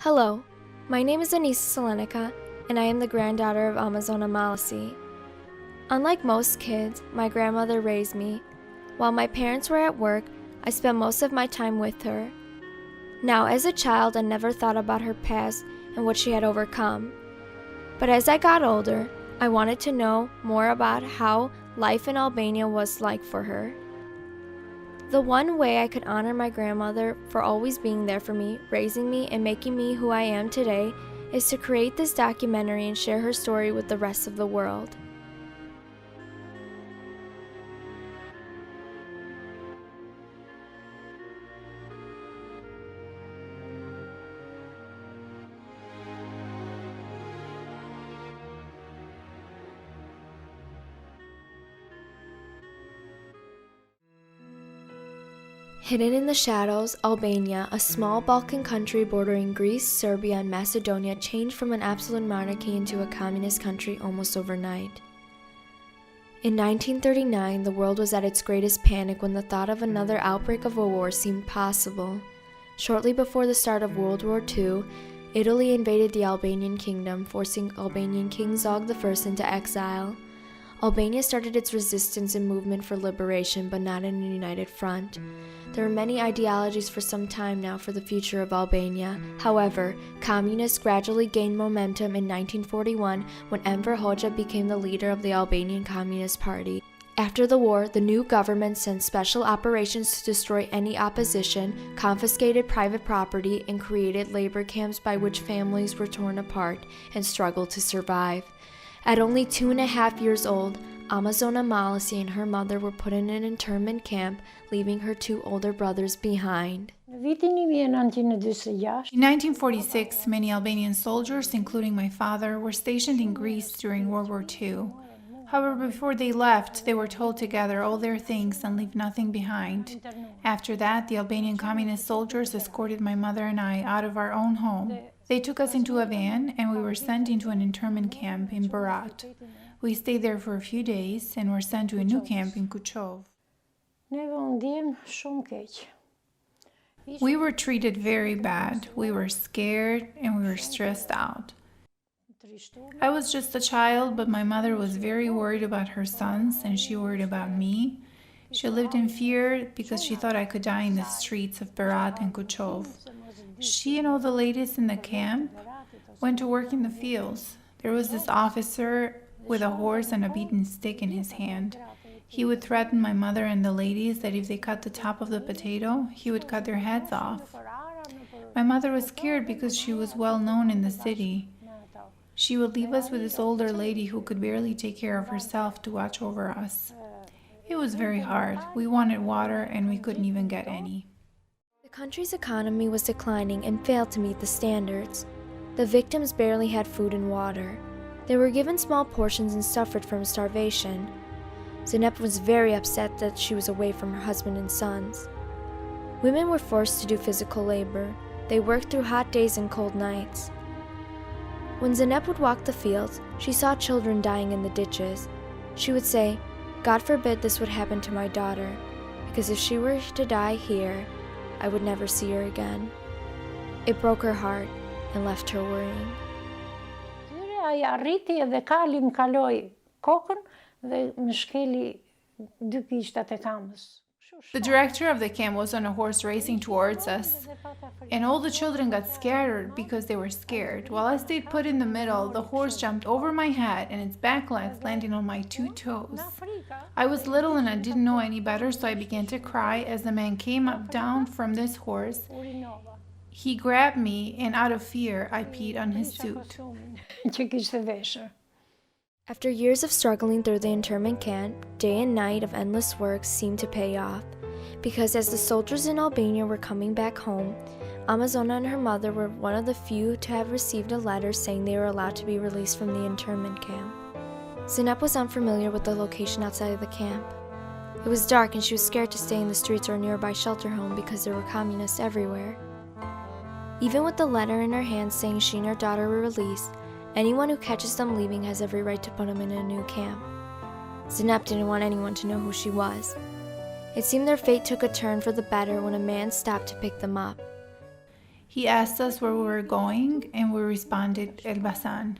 Hello, my name is Anissa Selenica, and I am the granddaughter of Amazona Malasi. Unlike most kids, my grandmother raised me. While my parents were at work, I spent most of my time with her. Now, as a child, I never thought about her past and what she had overcome. But as I got older, I wanted to know more about how life in Albania was like for her. The one way I could honor my grandmother for always being there for me, raising me, and making me who I am today is to create this documentary and share her story with the rest of the world. Hidden in the shadows, Albania, a small Balkan country bordering Greece, Serbia, and Macedonia, changed from an absolute monarchy into a communist country almost overnight. In 1939, the world was at its greatest panic when the thought of another outbreak of a war seemed possible. Shortly before the start of World War II, Italy invaded the Albanian kingdom, forcing Albanian King Zog I into exile. Albania started its resistance and movement for liberation, but not in a united front. There were many ideologies for some time now for the future of Albania. However, communists gradually gained momentum in 1941 when Enver Hoxha became the leader of the Albanian Communist Party. After the war, the new government sent special operations to destroy any opposition, confiscated private property, and created labor camps by which families were torn apart and struggled to survive. At only 2.5 years old, Amazona Malasi and her mother were put in an internment camp, leaving her 2 older brothers behind. In 1946, many Albanian soldiers, including my father, were stationed in Greece during World War II. However, before they left, they were told to gather all their things and leave nothing behind. After that, the Albanian communist soldiers escorted my mother and I out of our own home. They took us into a van and we were sent into an internment camp in Berat. We stayed there for a few days and were sent to a new camp in Kuchov. We were treated very bad. We were scared and we were stressed out. I was just a child, but my mother was very worried about her sons and she worried about me. She lived in fear because she thought I could die in the streets of Berat and Kuchov. She and all the ladies in the camp went to work in the fields. There was this officer with a horse and a beaten stick in his hand. He would threaten my mother and the ladies that if they cut the top of the potato, he would cut their heads off. My mother was scared because she was well known in the city. She would leave us with this older lady who could barely take care of herself to watch over us. It was very hard. We wanted water and we couldn't even get any. The country's economy was declining and failed to meet the standards. The victims barely had food and water. They were given small portions and suffered from starvation. Zeynep was very upset that she was away from her husband and sons. Women were forced to do physical labor. They worked through hot days and cold nights. When Zeynep would walk the fields, she saw children dying in the ditches. She would say, "God forbid this would happen to my daughter, because if she were to die here, I would never see her again." It broke her heart and left her worrying. The director of the camp was on a horse racing towards us, and all the children got scattered because they were scared. While I stayed put in the middle, the horse jumped over my head and its back legs landing on my 2 toes. I was little and I didn't know any better, so I began to cry as the man came up down from this horse. He grabbed me and out of fear, I peed on his suit. After years of struggling through the internment camp, day and night of endless work seemed to pay off. Because as the soldiers in Albania were coming back home, Amazona and her mother were one of the few to have received a letter saying they were allowed to be released from the internment camp. Zeynep was unfamiliar with the location outside of the camp. It was dark and she was scared to stay in the streets or a nearby shelter home because there were communists everywhere. Even with the letter in her hand saying she and her daughter were released, anyone who catches them leaving has every right to put them in a new camp. Zeynep didn't want anyone to know who she was. It seemed their fate took a turn for the better when a man stopped to pick them up. He asked us where we were going, and we responded, Elbasan.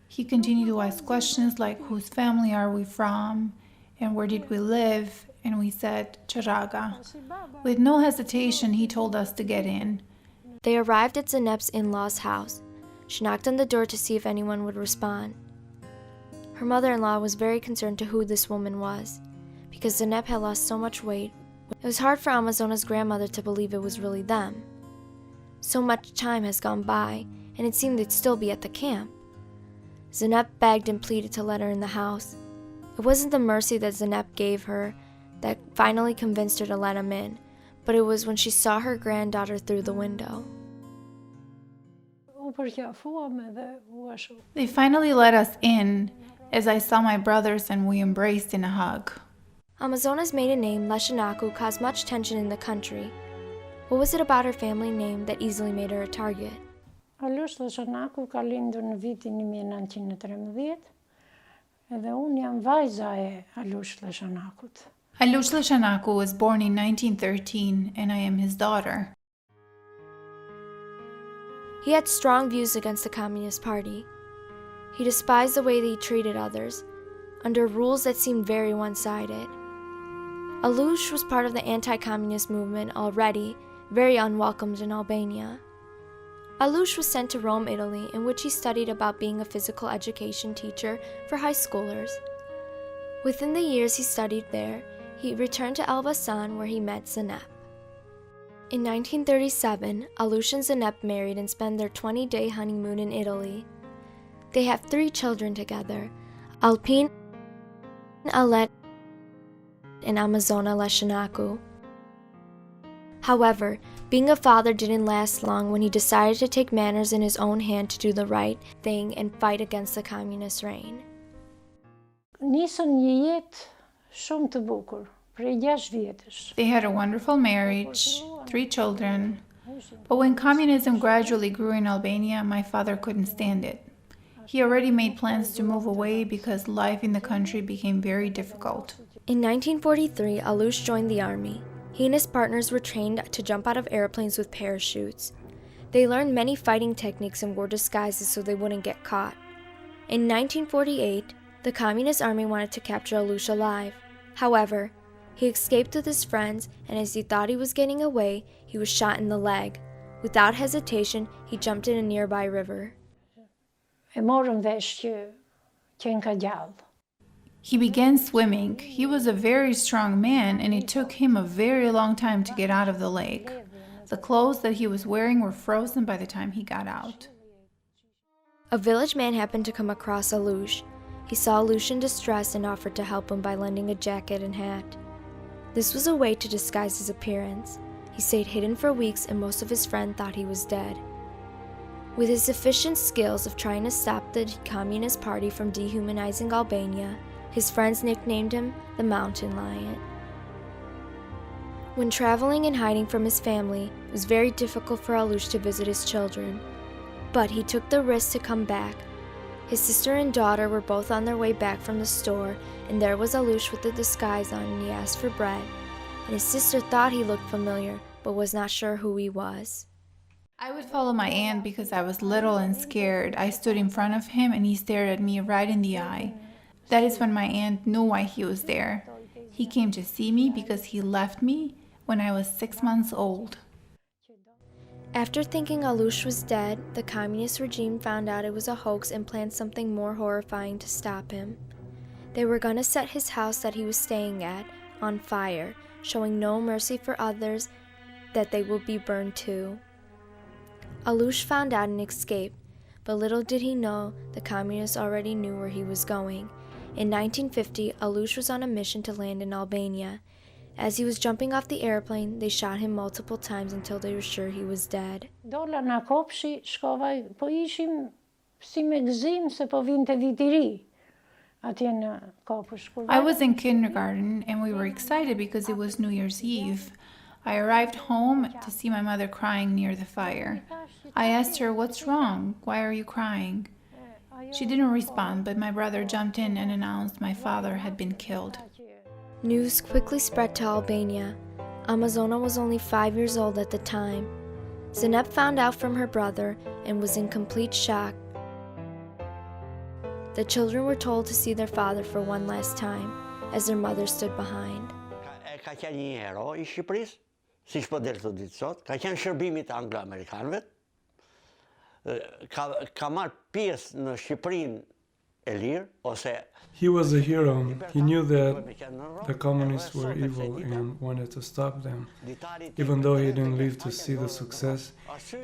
He continued to ask questions like, whose family are we from, and where did we live, and we said, Charaga. With no hesitation, he told us to get in. They arrived at Zenep's in-laws' house. She knocked on the door to see if anyone would respond. Her mother-in-law was very concerned to who this woman was, because Zenep had lost so much weight. It was hard for Amazona's grandmother to believe it was really them. So much time has gone by, and it seemed they'd still be at the camp. Zenep begged and pleaded to let her in the house. It wasn't the mercy that Zenep gave her that finally convinced her to let him in, but it was when she saw her granddaughter through the window. They finally let us in, as I saw my brothers and we embraced in a hug. Amazona's maiden name, Leshanaku, caused much tension in the country. What was it about her family name that easily made her a target? Alush Leshanaku ka lindur në vitin 1913 edhe unë jam vajza e Alush Leshanakut. Alush Leshanaku was born in 1913 and I am his daughter. He had strong views against the Communist Party. He despised the way they treated others, under rules that seemed very one-sided. Alush was part of the anti-communist movement already, very unwelcomed in Albania. Alush was sent to Rome, Italy, in which he studied about being a physical education teacher for high schoolers. Within the years he studied there, he returned to Elbasan where he met Zenep. In 1937, Alush and Zenep married and spent their 20-day honeymoon in Italy. They have 3 children together, Alpine, Alet, and Amazona Leshanaku. However, being a father didn't last long when he decided to take matters in his own hand to do the right thing and fight against the communist reign. Nisën një jetë shumë të bukur, prej 6 vjetësh. They had a wonderful marriage, 3 children, but when communism gradually grew in Albania, my father couldn't stand it. He already made plans to move away because life in the country became very difficult. In 1943, Alush joined the army. He and his partners were trained to jump out of airplanes with parachutes. They learned many fighting techniques and wore disguises so they wouldn't get caught. In 1948, the Communist Army wanted to capture Alush alive. However, he escaped with his friends, and as he thought he was getting away, he was shot in the leg. Without hesitation, he jumped in a nearby river. E morën vesh që qenë ka gjallë. He began swimming. He was a very strong man, and it took him a very long time to get out of the lake. The clothes that he was wearing were frozen by the time he got out. A village man happened to come across Alush. He saw Alush in distress and offered to help him by lending a jacket and hat. This was a way to disguise his appearance. He stayed hidden for weeks, and most of his friends thought he was dead. With his efficient skills of trying to stop the Communist Party from dehumanizing Albania, his friends nicknamed him the Mountain Lion. When traveling and hiding from his family, it was very difficult for Alush to visit his children. But he took the risk to come back. His sister and daughter were both on their way back from the store, and there was Alush with the disguise on, and he asked for bread. And his sister thought he looked familiar, but was not sure who he was. I would follow my aunt because I was little and scared. I stood in front of him and he stared at me right in the eye. That is when my aunt knew why he was there. He came to see me because he left me when I was 6 months old. After thinking Alush was dead, the communist regime found out it was a hoax and planned something more horrifying to stop him. They were going to set his house that he was staying at on fire, showing no mercy for others, that they would be burned too. Alush found out and escaped, but little did he know the communists already knew where he was going. In 1950, Alush was on a mission to land in Albania. As he was jumping off the airplane, they shot him multiple times until they were sure he was dead. Dola na kopshi, shkova, po ishim si me gëzim se po vinte viti i ri. Atje në kopësh. I was in kindergarten and we were excited because it was New Year's Eve. I arrived home to see my mother crying near the fire. I asked her, "What's wrong? Why are you crying?" She didn't respond, but my brother jumped in and announced my father had been killed. News quickly spread to Albania. Amazona was only 5 years old at the time. Zeynep found out from her brother and was in complete shock. The children were told to see their father for one last time, as their mother stood behind. Ka qenë një hero I Shqipërisë, siç po del të ditë sot, ka qenë shërbimit anglo-amerikanëve, ka marrë pjesë në Shqipërinë e lirë, ose He was a hero. He knew that the communists were evil and wanted to stop them. Even though he didn't live to see the success,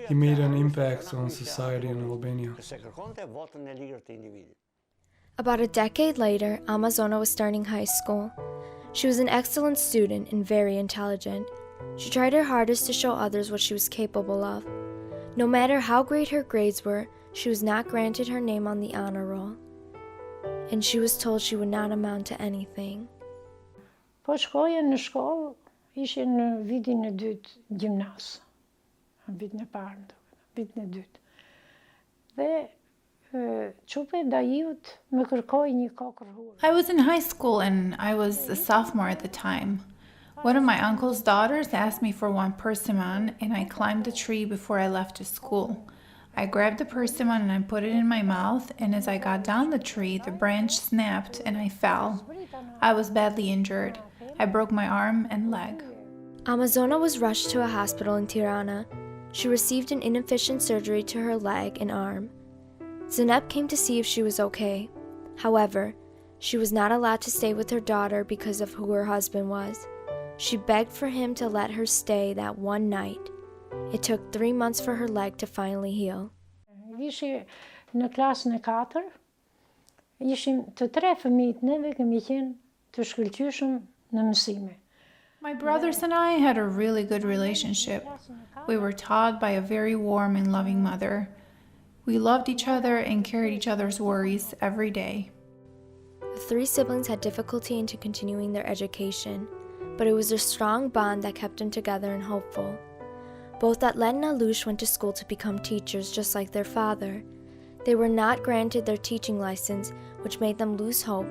he made an impact on society in Albania. se kërkonte votën e lirë të individit. About a decade later, Amazona was starting high school. She was an excellent student and very intelligent. She tried her hardest to show others what she was capable of. No matter how great her grades were, she was not granted her name on the honor roll. And she was told she would not amount to anything. Po shkoja në shkollë, ishe në vitin e dytë gjimnas. Në vitin e parë, vitin e dytë. Dhe qupe dajiut më kërkoj një kokër hurë. I was in high school and I was a sophomore at the time. One of my uncle's daughters asked me for one persimmon and I climbed the tree before I left to school. I grabbed the persimmon and I put it in my mouth, and as I got down the tree, the branch snapped and I fell. I was badly injured. I broke my arm and leg. Amazona was rushed to a hospital in Tirana. She received an inefficient surgery to her leg and arm. Zeynep came to see if she was okay. However, she was not allowed to stay with her daughter because of who her husband was. She begged for him to let her stay that one night. It took 3 months for her leg to finally heal. Ishe në klasën e 4, ishim të 3 fëmijët neve kemi qenë të shkëlqyshëm në mësime. My brothers and I had a really good relationship. We were taught by a very warm and loving mother. We loved each other and carried each other's worries every day. The 3 siblings had difficulty in continuing their education, but it was their strong bond that kept them together and hopeful. Both Atlet and Alush went to school to become teachers just like their father. They were not granted their teaching license, which made them lose hope,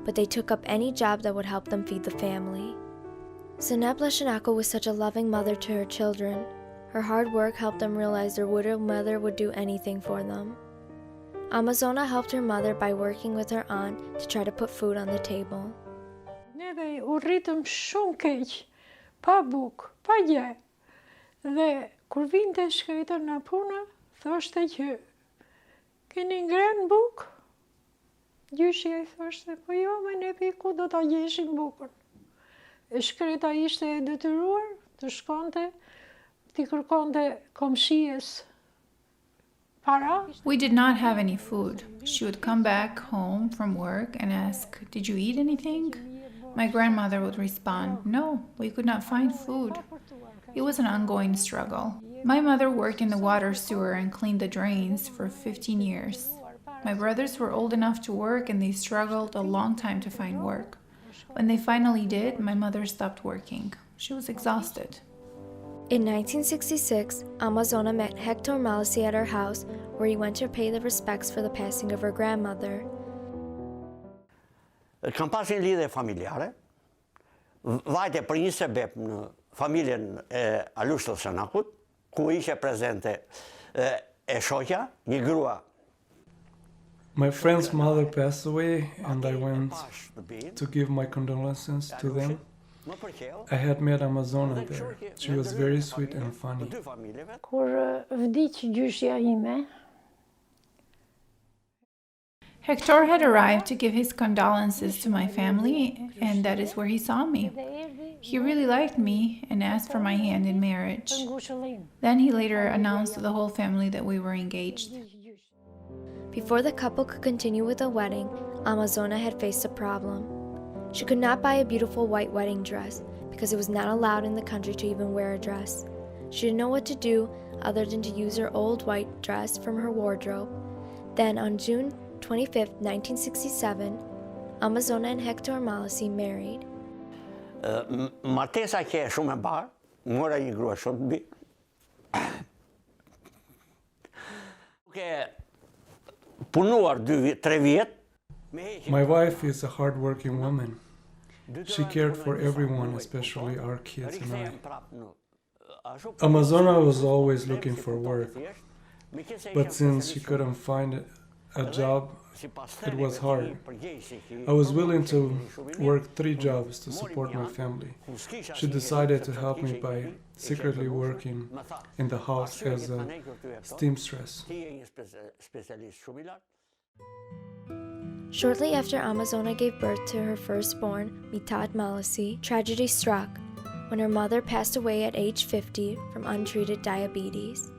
but they took up any job that would help them feed the family. Zeynep Leshenako was such a loving mother to her children. Her hard work helped them realize their widowed mother would do anything for them. Amazona helped her mother by working with her aunt to try to put food on the table. Neve u rritëm shumë keq, pa bukë, pa gjë. Dhe kur vinte shkretër në puna, thoshte që keni ngrenë bukë. Gjyshja I thoshte, po jo, me nepi ku do ta gjeshim bukën. Shkreta ishte e detyruar të shkonte, t'i kërkonte komshijes para. We did not have any food. She would come back home from work and ask, "Did you eat anything?" My grandmother would respond, "No, we could not find food." It was an ongoing struggle. My mother worked in the water sewer and cleaned the drains for 15 years. My brothers were old enough to work and they struggled a long time to find work. When they finally did, my mother stopped working. She was exhausted. In 1966, Amazona met Hector Malasi at her house, where he went to pay the respects for the passing of her grandmother. Kam pasur një lidhje familjare, vajte për një sebeb në familjen e Alush Leshenakut, ku ishe prezente e shoqja, një grua. My friend's mother passed away and I went to give my condolences to them. I had met Amazona there. She was very sweet and funny. Kur vdiq gjyshja ime, Hector had arrived to give his condolences to my family, and that is where he saw me. He really liked me and asked for my hand in marriage. të ngushëllim. Then he later announced to the whole family that we were engaged. Before the couple could continue with the wedding, Amazona had faced a problem. She could not buy a beautiful white wedding dress because it was not allowed in the country to even wear a dress. She didn't know what to do other than to use her old white dress from her wardrobe. Then on June 25, 1967, Amazona and Hector Malasi married. Martesa që e shumë e barë, mora një grua shumë të mbi. Duke punuar 3 vjet. My wife is a hard-working woman. She cared for everyone, especially our kids and I. Prapë në Amazona was always looking for work, but since she couldn't find a job, it was hard. I was willing to work 3 jobs to support my family. She decided to help me by secretly working in the house as a seamstress. Shortly after Amazona gave birth to her firstborn, Mitad Malasi, tragedy struck when her mother passed away at age 50 from untreated diabetes.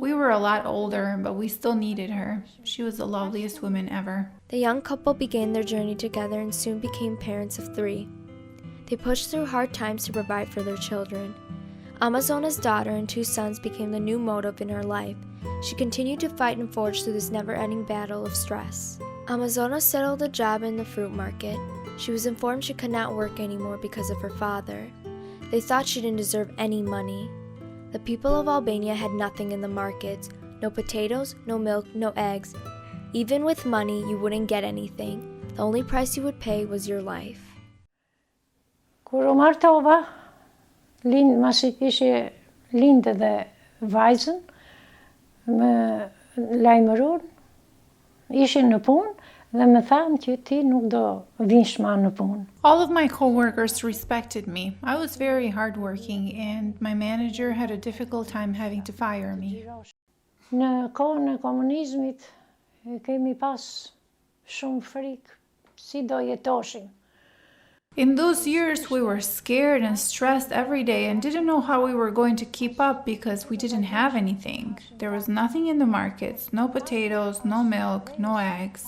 We were a lot older, but we still needed her. She was the loveliest woman ever. The young couple began their journey together and soon became parents of 3. They pushed through hard times to provide for their children. Amazona's daughter and 2 sons became the new motive in her life. She continued to fight and forge through this never-ending battle of stress. Amazona settled a job in the fruit market. She was informed she could not work anymore because of her father. They thought she didn't deserve any money. The people of Albania had nothing in the markets. No potatoes, no milk, no eggs. Even with money, you wouldn't get anything. The only price you would pay was your life. Kur u martova, masi kishe lindë dhe vajzën, më lajmëruan, ishin në punë dhe më thanë që ti nuk do vish ma në punë. All of my co-workers respected me. I was very hardworking and my manager had a difficult time having to fire me. Në kohën e komunizmit kemi pas shumë frikë si do jetoshim. In those years, we were scared and stressed every day and didn't know how we were going to keep up because we didn't have anything. There was nothing in the markets, no potatoes, no milk, no eggs.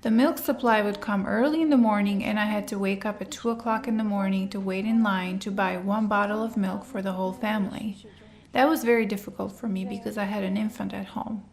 The milk supply would come early in the morning and I had to wake up at 2 o'clock in the morning to wait in line to buy 1 bottle of milk for the whole family. That was very difficult for me because I had an infant at home.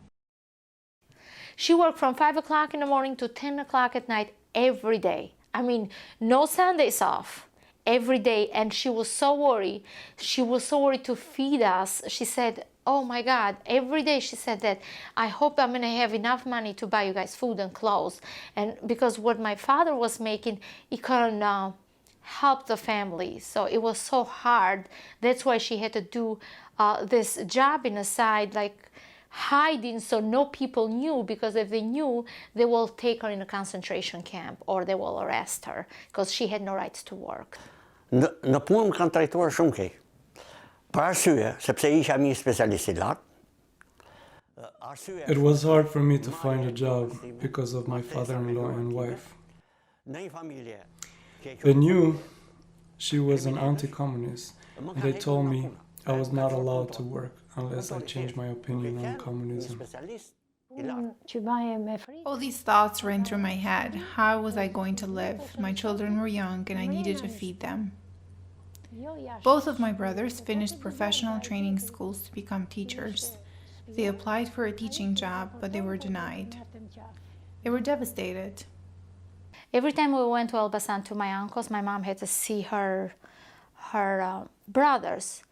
She worked from 5 o'clock in the morning to 10 o'clock at night every day. I mean, no Sundays off, every day. And she was so worried. She was so worried to feed us. She said, oh my God, every day she said that, I hope I'm gonna have enough money to buy you guys food and clothes. And because what my father was making, he couldn't help the family. So it was so hard. That's why she had to do this job in the side, like hiding so no people knew, because if they knew, they will take her in a concentration camp or they will arrest her because she had no rights to work. Në punë më kanë trajtuar shumë keq. Për arsye, sepse isha një specialist I lartë. It was hard for me to find a job because of my father-in-law and wife. They knew she was an anti-communist, and they told me I was not allowed to work unless I changed my opinion on communism. All these thoughts ran through my head. How was I going to live? My children were young and I needed to feed them. Both of my brothers finished professional training schools to become teachers. They applied for a teaching job, but they were denied. They were devastated. Every time we went to Elbasan to my uncle's, my mom had to see her brothers.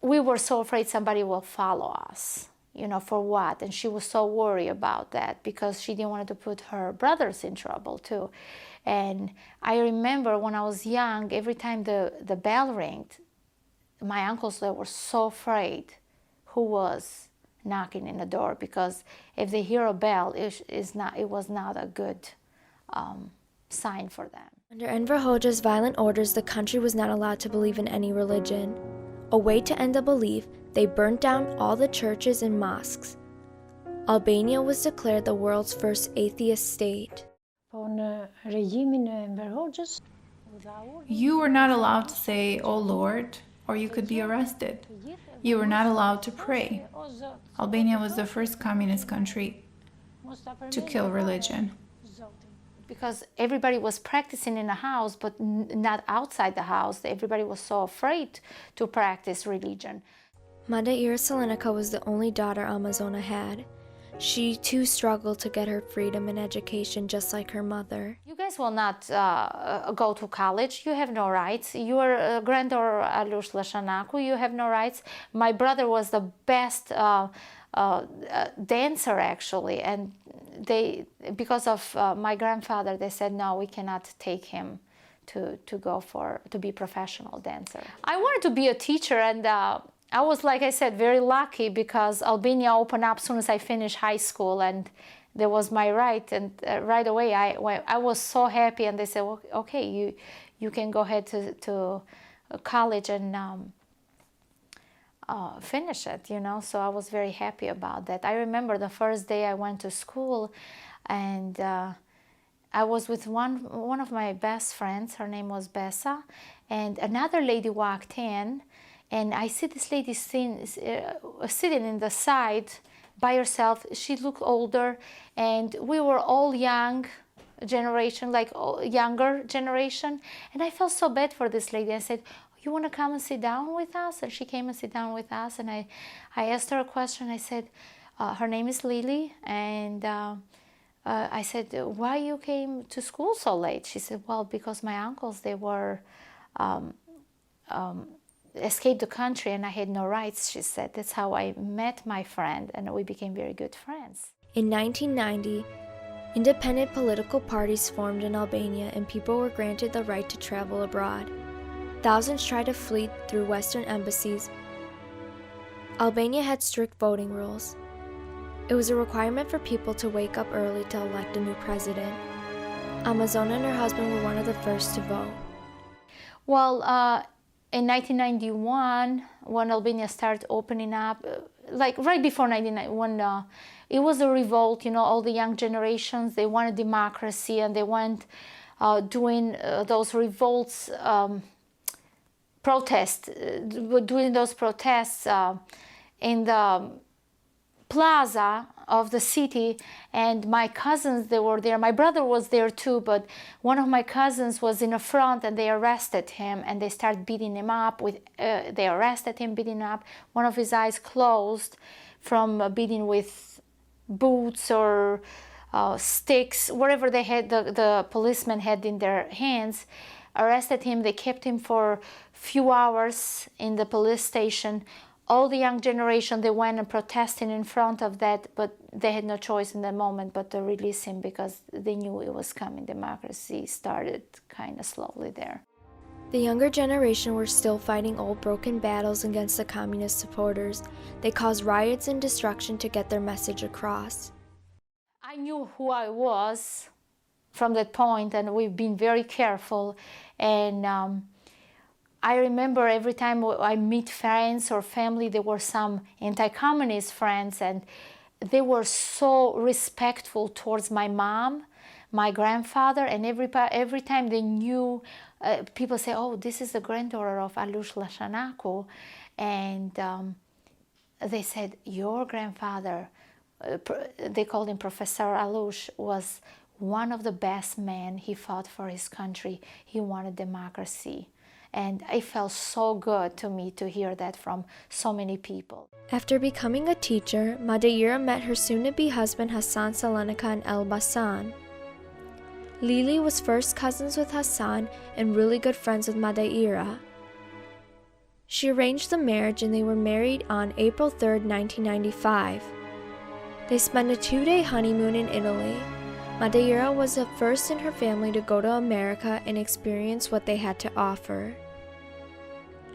We were so afraid somebody will follow us, you know, for what? And she was so worried about that because she didn't want to put her brothers in trouble too. And I remember when I was young, every time the bell rang, my uncles, they were so afraid who was knocking in the door, because if they hear a bell, it was not a good sign for them. Under Enver Hoxha's violent orders, the country was not allowed to believe in any religion. A way to end the belief, they burnt down all the churches and mosques. Albania was declared the world's first atheist state. You were not allowed to say, "Oh Lord," or you could be arrested. You were not allowed to pray. Albania was the first communist country to kill religion. Because everybody was practicing in the house, but not outside the house. Everybody was so afraid to practice religion. Mada Iriselinka was the only daughter Amazona had. She too struggled to get her freedom and education just like her mother. You guys will not go to college. You have no rights. Your granddaughter Alush Lashanaku, you have no rights. My brother was the best dancer actually, and because of my grandfather, they said no, we cannot take him to be professional dancer. I wanted to be a teacher, and I was, like I said, very lucky because Albania opened up as soon as I finished high school, and there was my right, and right away I was so happy, and they said, well, okay, you can go ahead to college and finish it, you know. So I was very happy about that. I remember the first day I went to school, and I was with one of my best friends. Her name was Bessa, and another lady walked in, and I see this lady sitting in the side by herself. She looked older, and we were all young generation, like younger generation, and I felt so bad for this lady. I said, you want to come and sit down with us? And she came and sit down with us, and I asked her a question. I said, her name is Lily, and I said, why you came to school so late? She said, well, because my uncles, they were escaped the country, and I had no rights, she said. That's how I met my friend, and we became very good friends. In 1990, independent political parties formed in Albania, and people were granted the right to travel abroad. Thousands tried to flee through Western embassies. Albania had strict voting rules. It was a requirement for people to wake up early to elect a new president. Amazona and her husband were one of the first to vote. Well, in 1991, when Albania started opening up, like right before 1991, it was a revolt, you know, all the young generations, they wanted democracy, and they went doing those revolts, doing those protests in the plaza of the city, and my cousins, they were there. My brother was there too, but one of my cousins was in the front, and they arrested him, and they started beating him up. They arrested him, beating him up. One of his eyes closed from beating with boots or sticks, whatever they had, the policemen had in their hands. Arrested him. They kept him for a few hours in the police station. All the young generation, they went and protested in front of that, but they had no choice in that moment but to release him because they knew it was coming. Democracy started kind of slowly there. The younger generation were still fighting old broken battles against the communist supporters. They caused riots and destruction to get their message across. I knew who I was from that point, and we've been very careful. And I remember every time I meet friends or family, there were some anti-communist friends, and they were so respectful towards my mom, my grandfather, and every time they knew, people say, oh, this is the granddaughter of Alush Lashanaku. And they said, your grandfather, they called him Professor Alush, was one of the best men. He fought for his country. He wanted democracy. And it felt so good to me to hear that from so many people. After becoming a teacher, Madeira met her soon-to-be husband Hassan Salonika in Elbasan. Lili was first cousins with Hassan and really good friends with Madeira. She arranged the marriage, and they were married on April 3, 1995. They spent a 2-day honeymoon in Italy. Madeira was the first in her family to go to America and experience what they had to offer.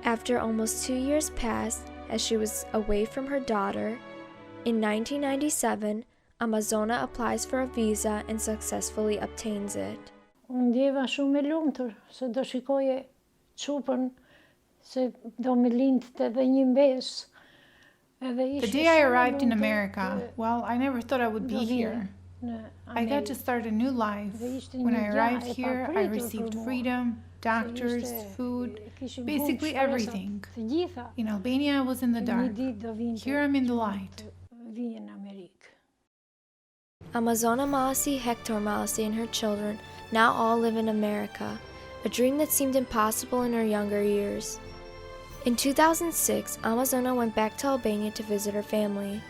After almost 2 years passed, as she was away from her daughter, in 1997, Amazona applies for a visa and successfully obtains it. Unë ndjeva shumë e lumtur, se do shikoje çupën, se do me lindte edhe një mbes. The day I arrived in America, well, I never thought I would be here. I got to start a new life. When I arrived here, I received freedom, doctors, food, basically everything. In Albania, I was in the dark. Here I'm in the light. Amazona Malasi, Hector Malasi, and her children now all live in America, a dream that seemed impossible in her younger years. In 2006, Amazona went back to Albania to visit her family.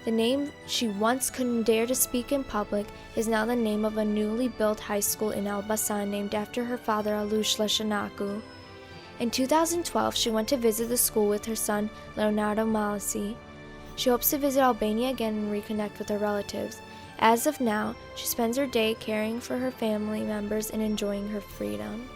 The name she once couldn't dare to speak in public is now the name of a newly built high school in Elbasan named after her father Alush Lashanaku. In 2012, she went to visit the school with her son Leonardo Malasi. She hopes to visit Albania again and reconnect with her relatives. As of now, she spends her day caring for her family members and enjoying her freedom.